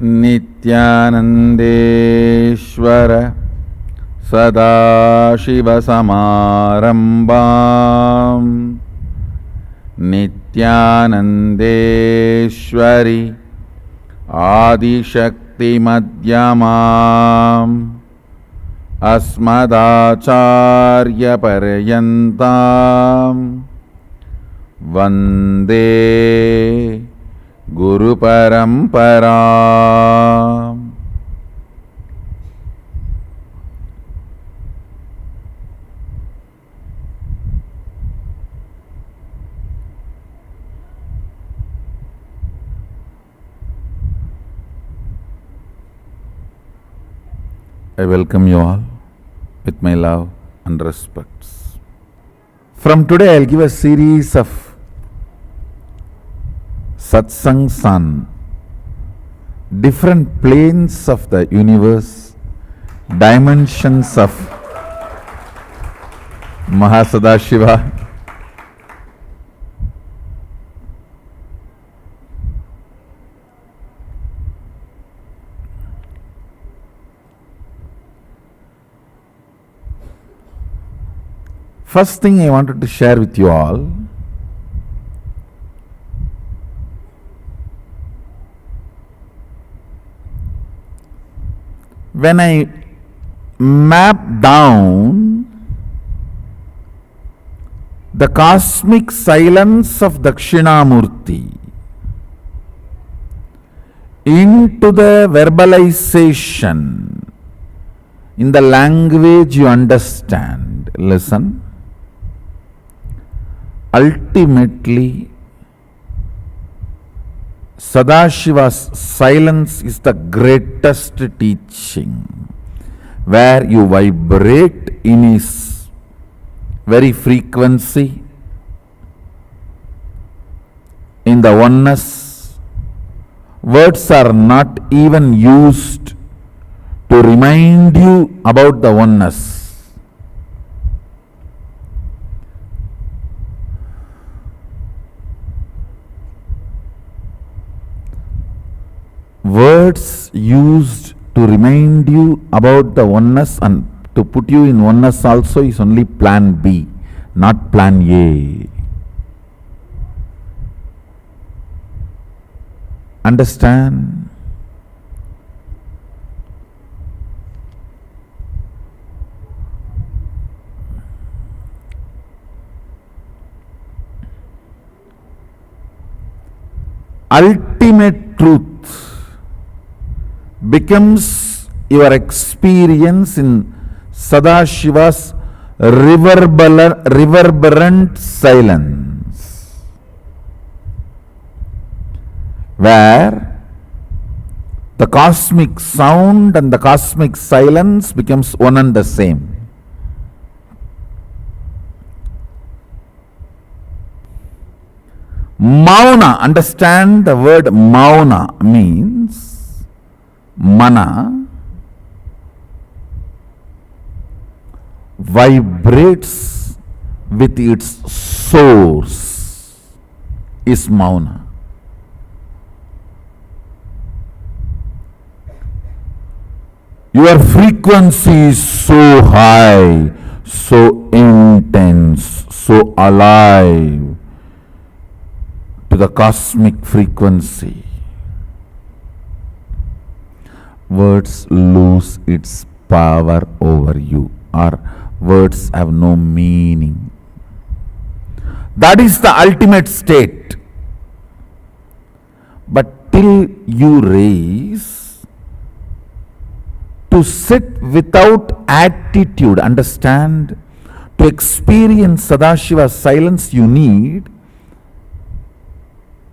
नित्यानन्देश्वर सदाशिवसमारम्भाम् नित्यानन्देश्वरि आदिशक्तिमध्यमाम् अस्मदाचार्यपर्यन्ताम् वन्दे गुरुपरम्पराम्. I welcome you all with my love and respects. From today I will give a series of satsangs on different planes of the universe, dimensions of Mahasadashiva. First thing I wanted to share with you all, when I map down the cosmic silence of Dakshinamurti into the verbalization in the language you understand, listen. Ultimately, Sadashiva's silence is the greatest teaching, where you vibrate in his very frequency, in the oneness. Words are not even used to remind you about the oneness. Words used to remind you about the oneness and to put you in oneness also is only plan B, not plan A. Understand? Ultimate truth becomes your experience in Sadashiva's reverberant silence, where the cosmic sound and the cosmic silence becomes one and the same. Mauna, understand the word mauna means mana vibrates with its source is mauna. Your frequency is so high, so intense, so alive to the cosmic frequency. Words lose its power over you, or words have no meaning. That is the ultimate state. But till you raise to sit without attitude, understand, to experience Sadashiva's silence, you need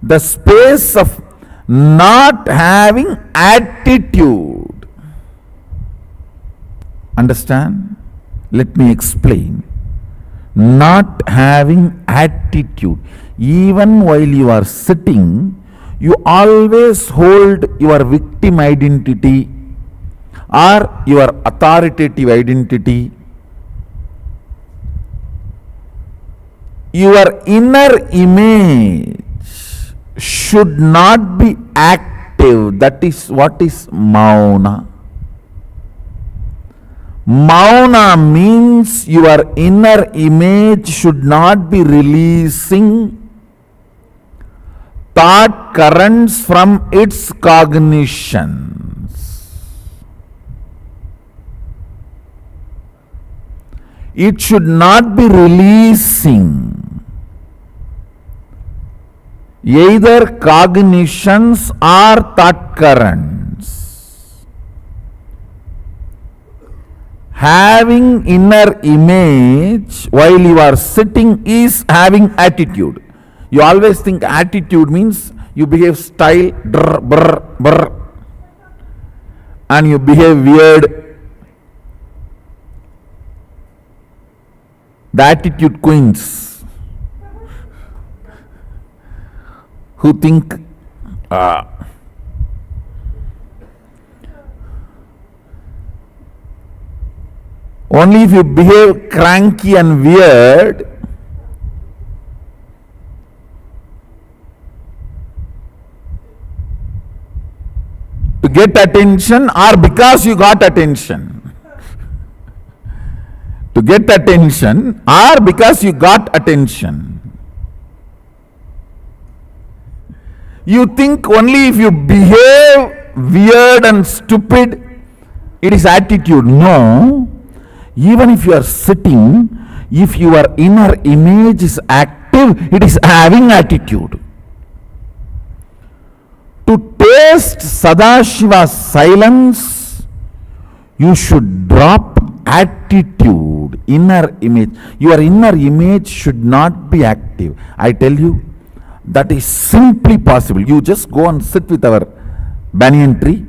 the space of not having attitude. Understand? Let me explain. Not having attitude. Even while you are sitting, you always hold your victim identity or your authoritative identity. Your inner image should not be active active. That is what is Mauna. Mauna means your inner image should not be releasing thought currents from its cognitions. It should not be releasing either cognitions or thought currents. Having inner image while you are sitting is having attitude. You always think attitude means you behave style, drr, brr, brr, and you behave weird. The attitude queens who think only if you behave cranky and weird, to get attention or because you got attention. To get attention or because you got attention. You think only if you behave weird and stupid, it is attitude. No. Even if you are sitting, if your inner image is active, it is having attitude. To taste Sadashiva's silence, you should drop attitude, inner image. Your inner image should not be active. I tell you, that is simply possible. You just go and sit with our banyan tree,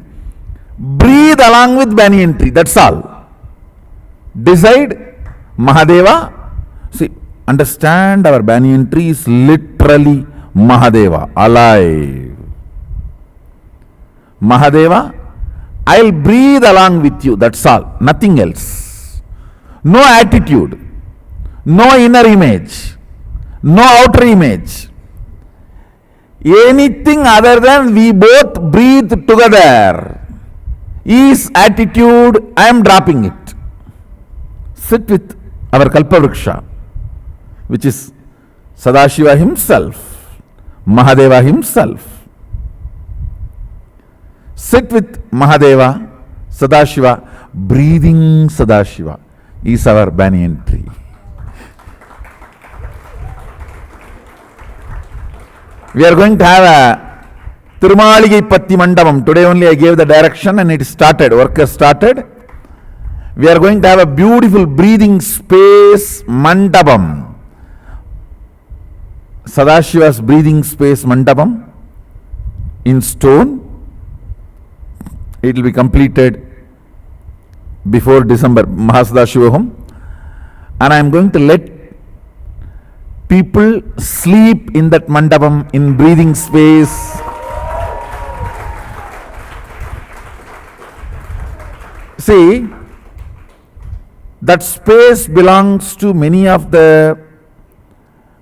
breathe along with banyan tree, that's all. Decide, Mahadeva. See, understand, our banyan tree is literally Mahadeva, alive. Mahadeva, I'll breathe along with you, that's all, nothing else. No attitude, no inner image, no outer image. Anything other than we both breathe together is attitude, I am dropping it. Sit with our Kalpavriksha, which is Sadashiva himself, Mahadeva himself. Sit with Mahadeva, Sadashiva, breathing Sadashiva is our banyan tree. We are going to have a Tirumaligai Patti Mandapam. Today only I gave the direction and it started, work has started. We are going to have a beautiful breathing space Mandapam. Sadashiva's breathing space Mandapam in stone. It will be completed before December, Mahasadashivaham. And I am going to let people sleep in that Mandapam in breathing space. See, that space belongs to many of the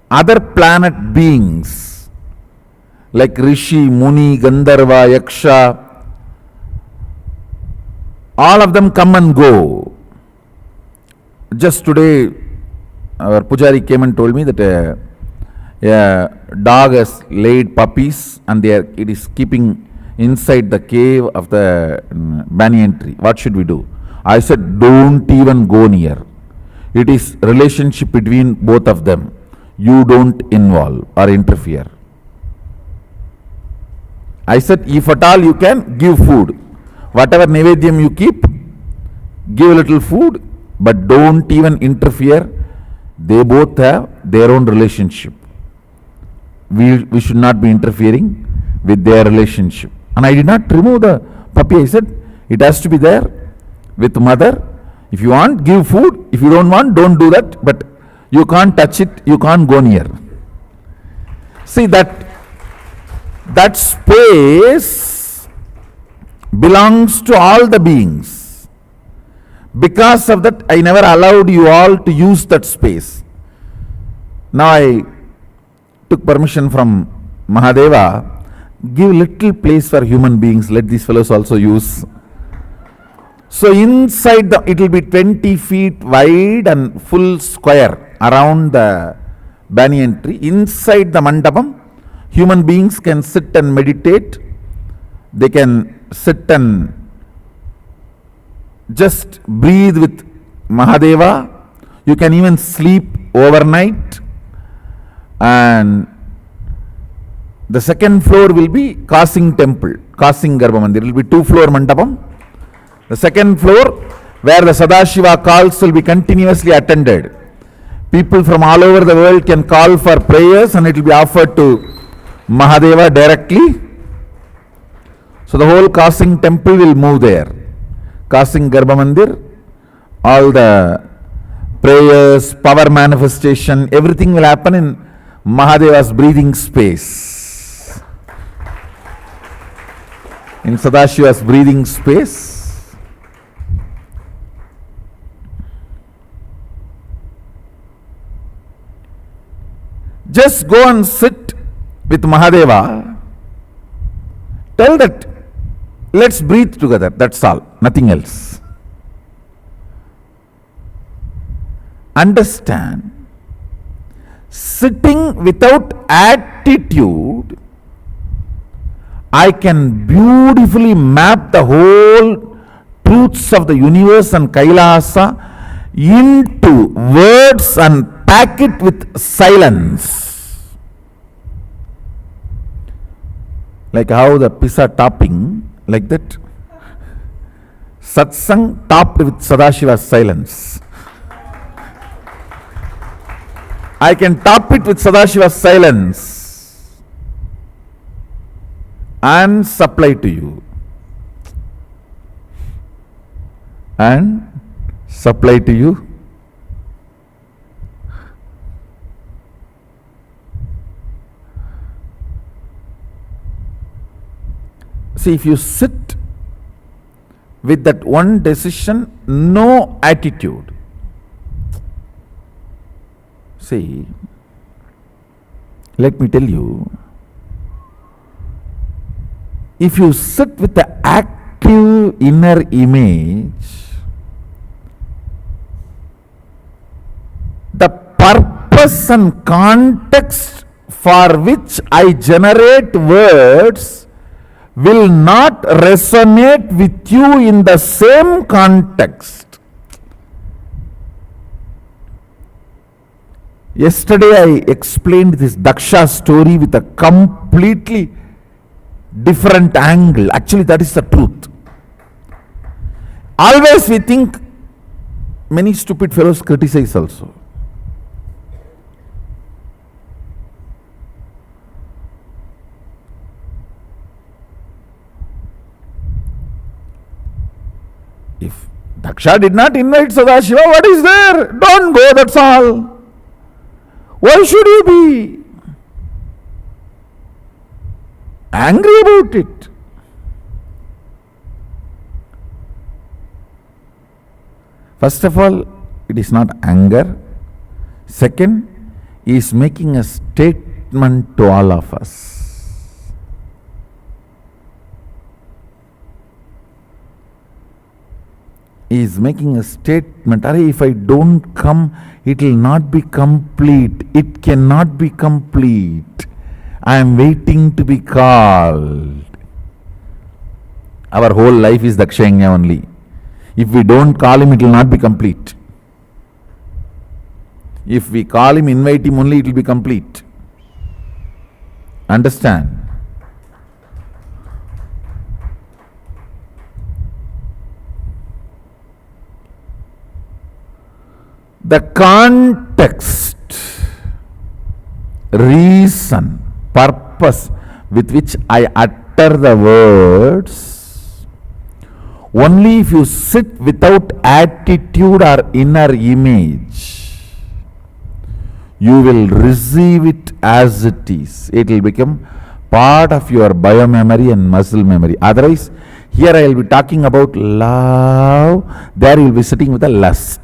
other planet beings like Rishi, Muni, Gandharva, Yaksha. All of them come and go. Just today, our Pujari came and told me that a dog has laid puppies and it is keeping inside the cave of the banyan tree. What should we do? I said, don't even go near. It is relationship between both of them. You don't involve or interfere. I said, if at all you can, give food. Whatever Nevedyam you keep, give a little food, but don't even interfere. They both have their own relationship. We should not be interfering with their relationship. And I did not remove the puppy. I said, it has to be there with mother. If you want, give food. If you don't want, don't do that. But you can't touch it. You can't go near. See, that space belongs to all the beings. Because of that, I never allowed you all to use that space. Now I took permission from Mahadeva give little place for human beings. Let these fellows also use. So inside it will be 20 feet wide and full square around the banyan tree. Inside the mandapam, human beings can sit and meditate. They can sit and just breathe with Mahadeva. You can even sleep overnight. And the second floor will be Kasing temple, Kasing Garbha Mandir. It will be 2-floor mandapam. The second floor, where the Sadashiva calls will be continuously attended. People from all over the world can call for prayers and it will be offered to Mahadeva directly. So the whole Kasing temple will move there. Kasing Garbha Mandir, all the prayers, power manifestation, everything will happen in Mahadeva's breathing space. In Sadashiva's breathing space. Just go and sit with Mahadeva. Tell that, let's breathe together. That's all, nothing else. Understand, sitting without attitude, I can beautifully map the whole truths of the universe and Kailasa into words and pack it with silence. Like how the pizza topping, like that. Satsang topped with Sadashiva's silence. I can top it with Sadashiva's silence and supply to you. And supply to you. See, if you sit with that one decision, no attitude. See, let me tell you, if you sit with the active inner image, the purpose and context for which I generate words will not resonate with you in the same context. Yesterday I explained this Daksha story with a completely different angle. Actually, that is the truth. Always we think many stupid fellows criticize also. If Daksha did not invite Sadashiva, what is there? Don't go, that's all. Why should you be angry about it? First of all, it is not anger. Second, he is making a statement to all of us. He is making a statement. If I don't come, it will not be complete. It cannot be complete. I am waiting to be called. Our whole life is Dakshayanya only. If we don't call him, it will not be complete. If we call him, invite him only, it will be complete. Understand? The context, reason, purpose with which I utter the words, only if you sit without attitude or inner image, you will receive it as it is. It will become part of your biomemory and muscle memory. Otherwise, here I will be talking about love, there you will be sitting with a lust.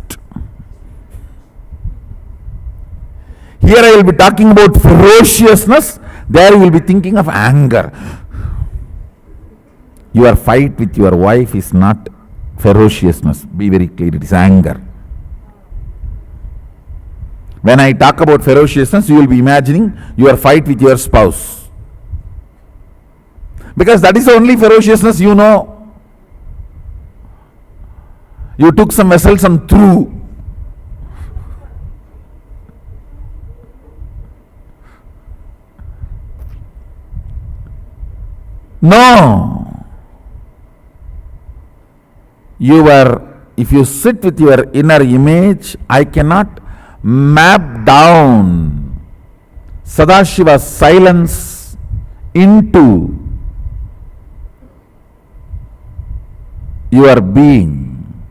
Here I will be talking about ferociousness, there you will be thinking of anger. Your fight with your wife is not ferociousness. Be very clear, it is anger. When I talk about ferociousness, you will be imagining your fight with your spouse. Because that is the only ferociousness you know. You took some vessels and threw. No. If you sit with your inner image, I cannot map down Sadashiva's silence into your being.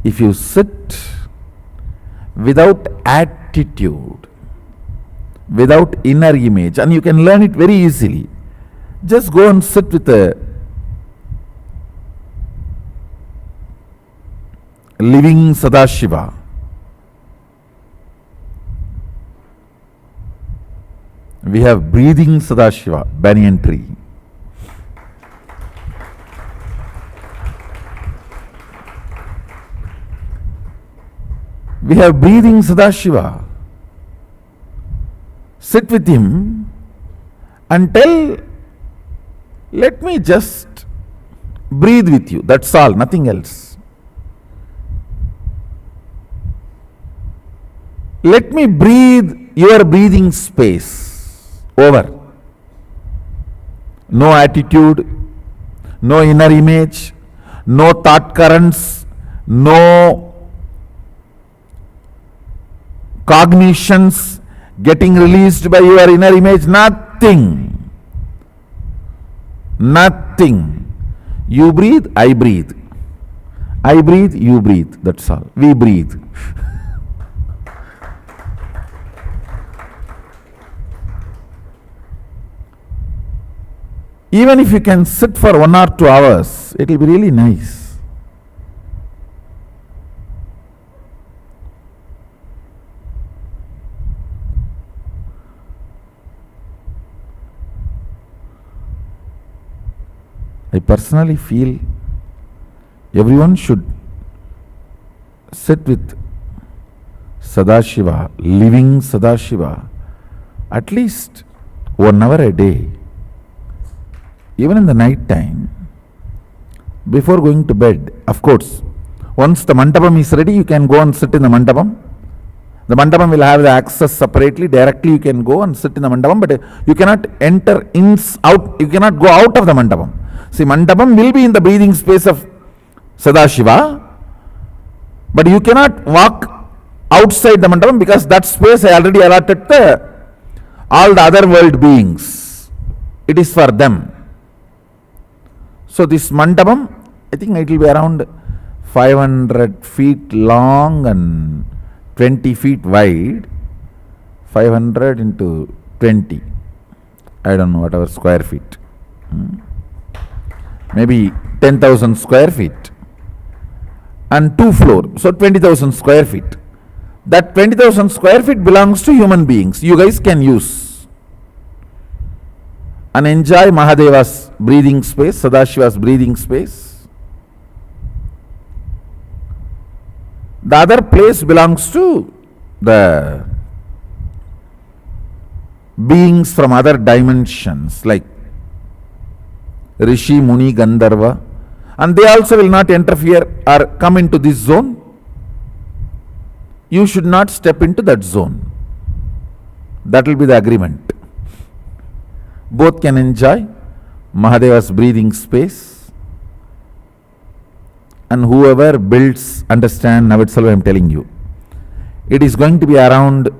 If you sit without attitude, without inner image, and you can learn it very easily, just go and sit with a living Sadashiva. We have breathing Sadashiva, banyan tree. We have breathing Sadashiva. Sit with him and tell, let me just breathe with you. That's all, nothing else. Let me breathe your breathing space. Over. No attitude, no inner image, no thought currents, no cognitions getting released by your inner image, nothing. Nothing. You breathe, I breathe. I breathe, you breathe. That's all. We breathe. Even if you can sit for 1 or 2 hours, it will be really nice. I personally feel everyone should sit with Sadashiva, living Sadashiva, at least 1 hour a day. Even in the night time, before going to bed. Of course, once the mandapam is ready, you can go and sit in the mandapam. The mandapam will have the access separately. Directly you can go and sit in the mandapam, but you cannot enter out. You cannot go out of the mandapam. See, mandapam will be in the breathing space of Sadashiva, but you cannot walk outside the mandapam because that space I already allotted all the other world beings. It is for them. So this mandapam, I think it will be around 500 feet long and 20 feet wide. 500 into 20. I don't know, whatever square feet. Maybe 10,000 square feet. And 2 floors. So 20,000 square feet. That 20,000 square feet belongs to human beings. You guys can use and enjoy Mahadeva's breathing space, Sadashiva's breathing space. The other place belongs to the beings from other dimensions like Rishi, Muni, Gandharva, and they also will not interfere or come into this zone. You should not step into that zone. That will be the agreement. Both can enjoy Mahadeva's breathing space, and whoever builds, understand, now itself I am telling you, it is going to be around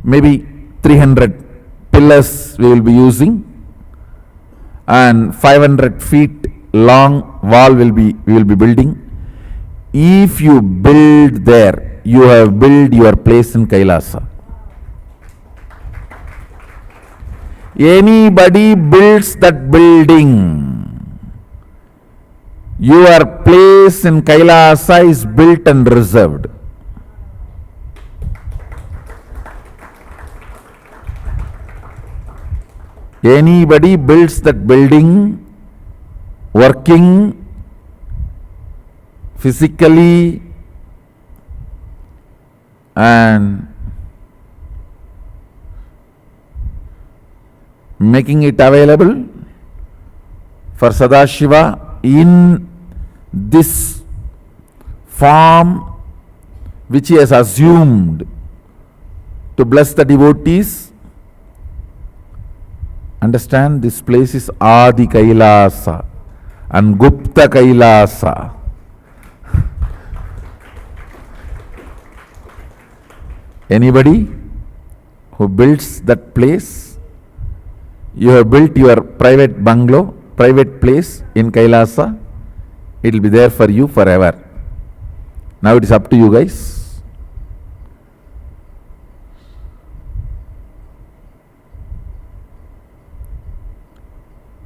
maybe 300 pillars we will be using, and 500 feet long wall we will be building. If you build there, you have built your place in Kailasa. Anybody builds that building, your place in Kailasa is built and reserved. Anybody builds that building, working physically and making it available for Sadashiva in this form which he has assumed to bless the devotees. Understand, this place is Adi Kailasa and Gupta Kailasa. Anybody who builds that place, you have built your private bungalow, private place in Kailasa, it will be there for you forever. Now it is up to you guys.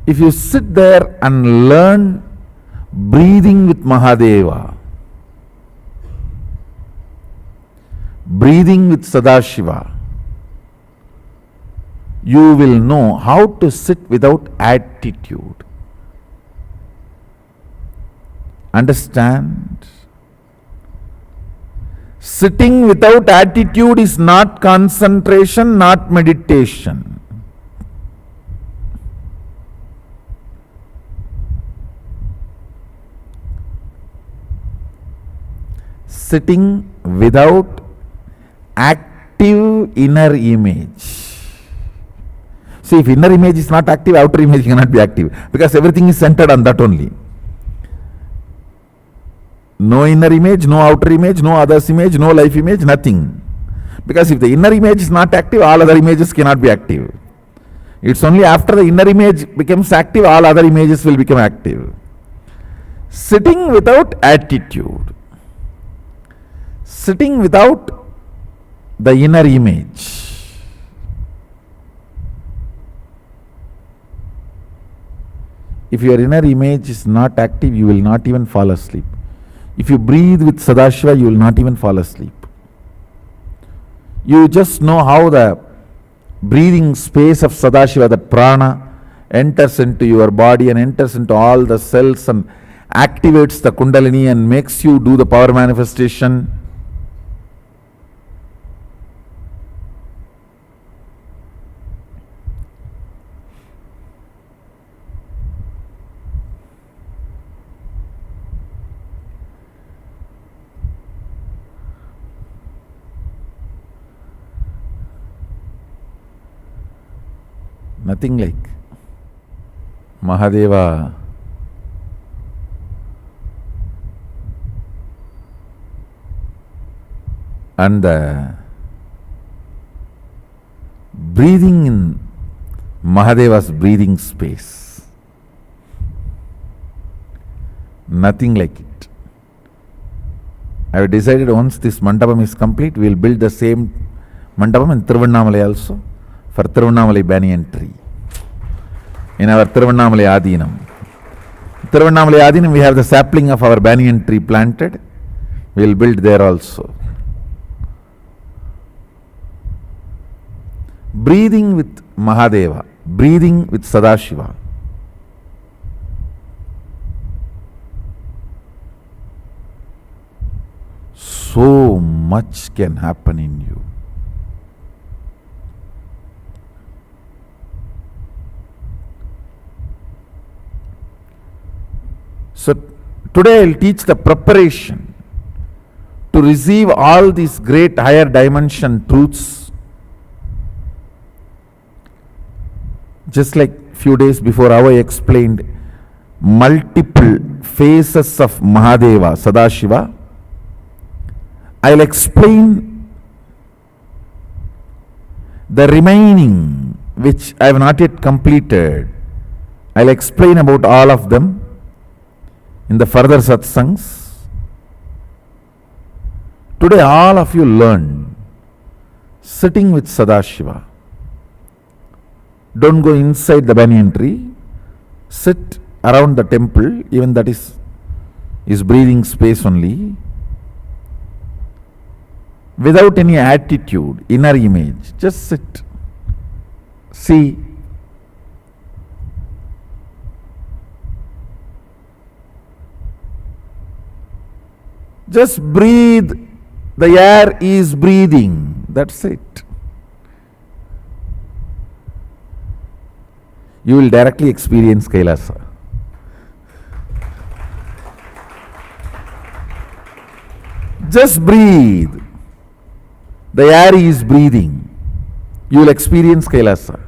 If you sit there and learn breathing with Mahadeva, breathing with Sadashiva, you will know how to sit without attitude. Understand? Sitting without attitude is not concentration, not meditation. Sitting without active inner image. See, if inner image is not active, outer image cannot be active, because everything is centered on that only. No inner image, no outer image, no others image, no life image, nothing. Because if the inner image is not active, all other images cannot be active. It's only after the inner image becomes active, all other images will become active. Sitting without attitude. Sitting without the inner image. If your inner image is not active, you will not even fall asleep. If you breathe with Sadashiva, you will not even fall asleep. You just know how the breathing space of Sadashiva, that prana, enters into your body and enters into all the cells and activates the Kundalini and makes you do the power manifestation. Nothing like Mahadeva and the breathing in Mahadeva's breathing space. Nothing like it. I have decided once this mandapam is complete, we will build the same mandapam in Tiruvannamalai also, for Tiruvannamalai banyan tree. In our Tiruvannamalai Adinam. Tiruvannamalai Adinam, we have the sapling of our banyan tree planted. We will build there also. Breathing with Mahadeva, breathing with Sadashiva. So much can happen in you. So today I will teach the preparation to receive all these great higher dimension truths. Just like few days before how I explained multiple phases of Mahadeva, Sadashiva, I will explain the remaining which I have not yet completed. I will explain about all of them in the further satsangs. Today all of you learn sitting with Sadashiva. Don't go inside the banyan tree. Sit around the temple, even that is breathing space only. Without any attitude, inner image, just sit. See Just breathe. The air is breathing. That's it. You will directly experience Kailasa. Just breathe. The air is breathing. You will experience Kailasa.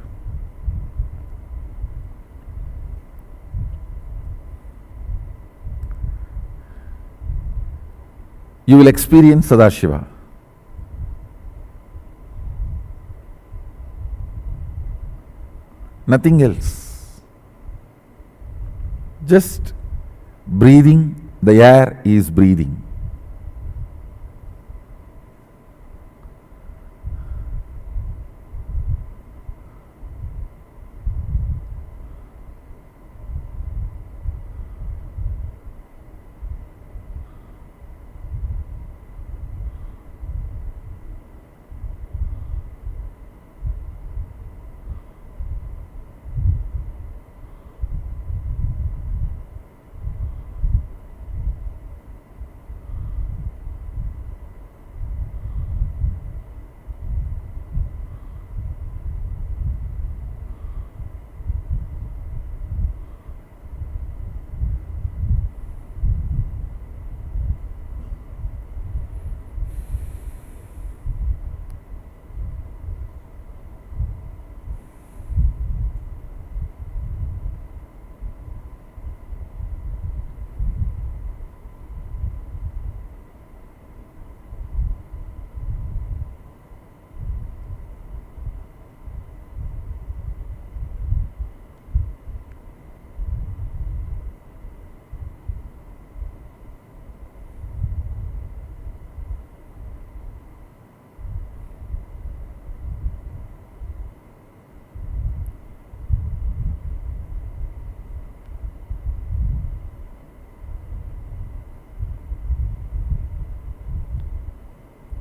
You will experience Sadashiva. Nothing else. Just breathing, the air is breathing.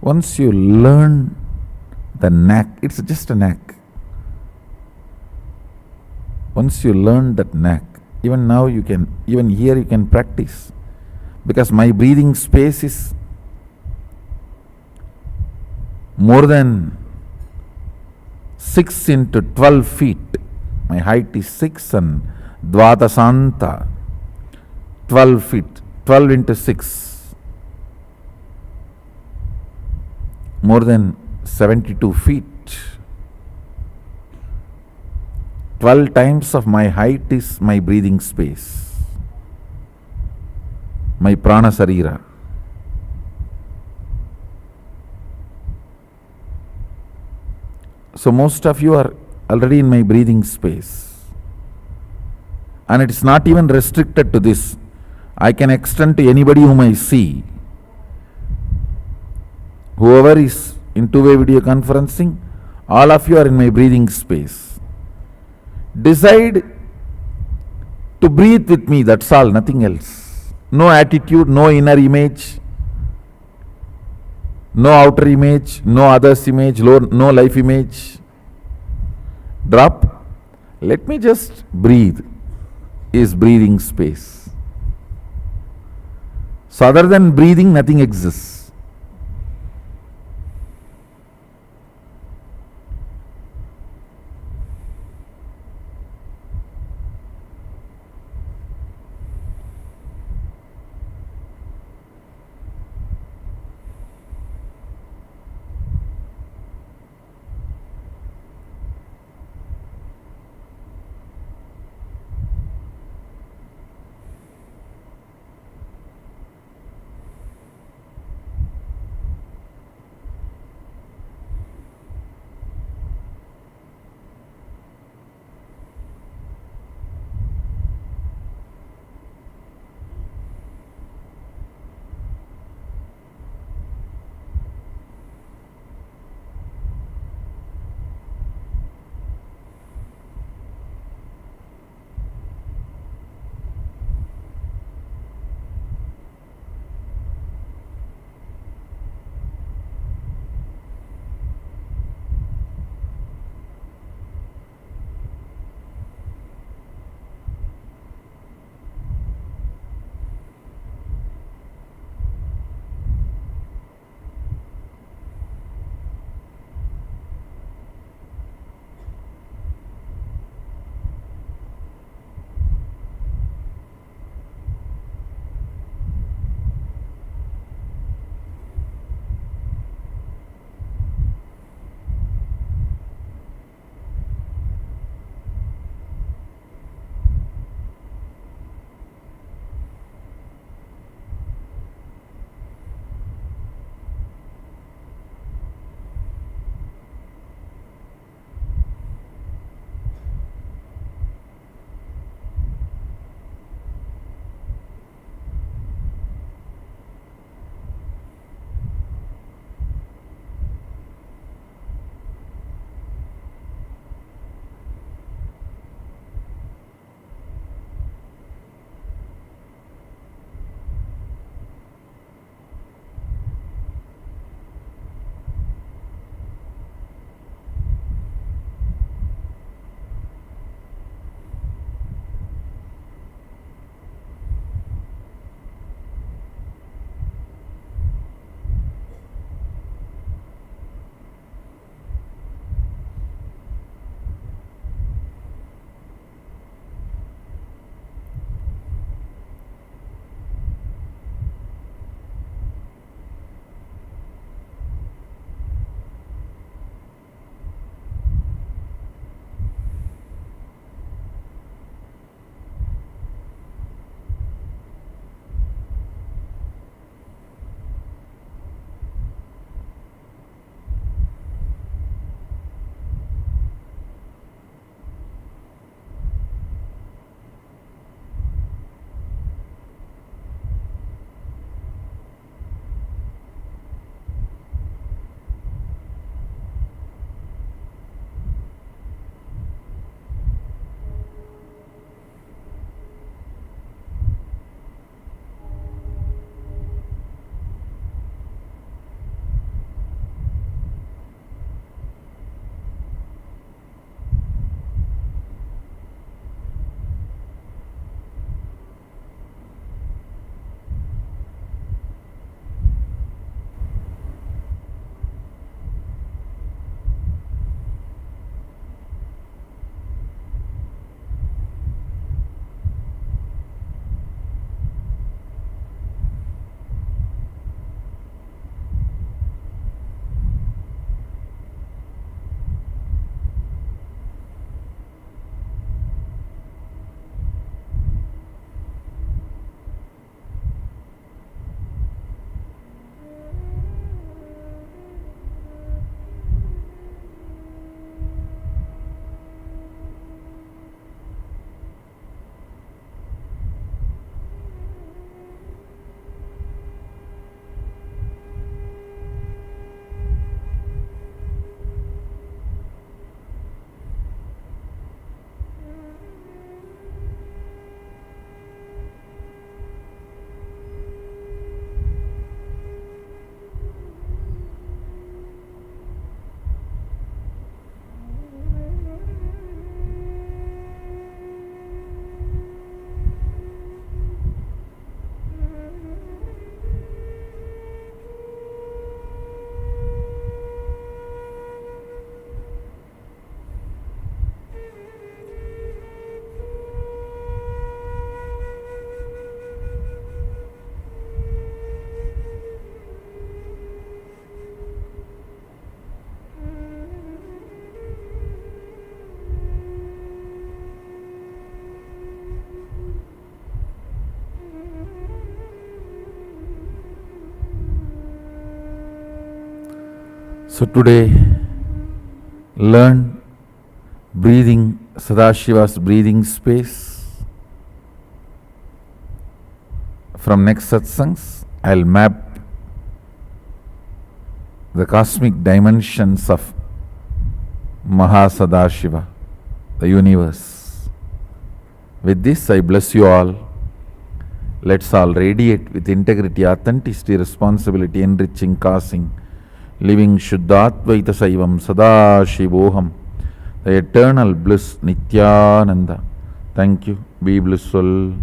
Once you learn the knack, it's just a knack. Once you learn that knack, even now you can, even here you can practice. Because my breathing space is more than 6 into 12 feet. My height is 6 and Dvadasanta, 12 feet, 12 into 6. More than 72 feet. 12 times of my height is my breathing space, my prana sarira. So most of you are already in my breathing space. And it is not even restricted to this. I can extend to anybody whom I see. Whoever is in two-way video conferencing, all of you are in my breathing space. Decide to breathe with me, that's all, nothing else. No attitude, no inner image, no outer image, no others image, no life image. Drop. Let me just breathe, is breathing space. So other than breathing, nothing exists. So today, learn breathing, Sadashiva's breathing space. From next satsangs, I'll map the cosmic dimensions of Mahasadashiva, the universe. With this, I bless you all. Let's all radiate with integrity, authenticity, responsibility, enriching, causing, living Shuddhatvaita Saivam Sadashivoham, the eternal bliss Nityananda. Thank you. Be blissful.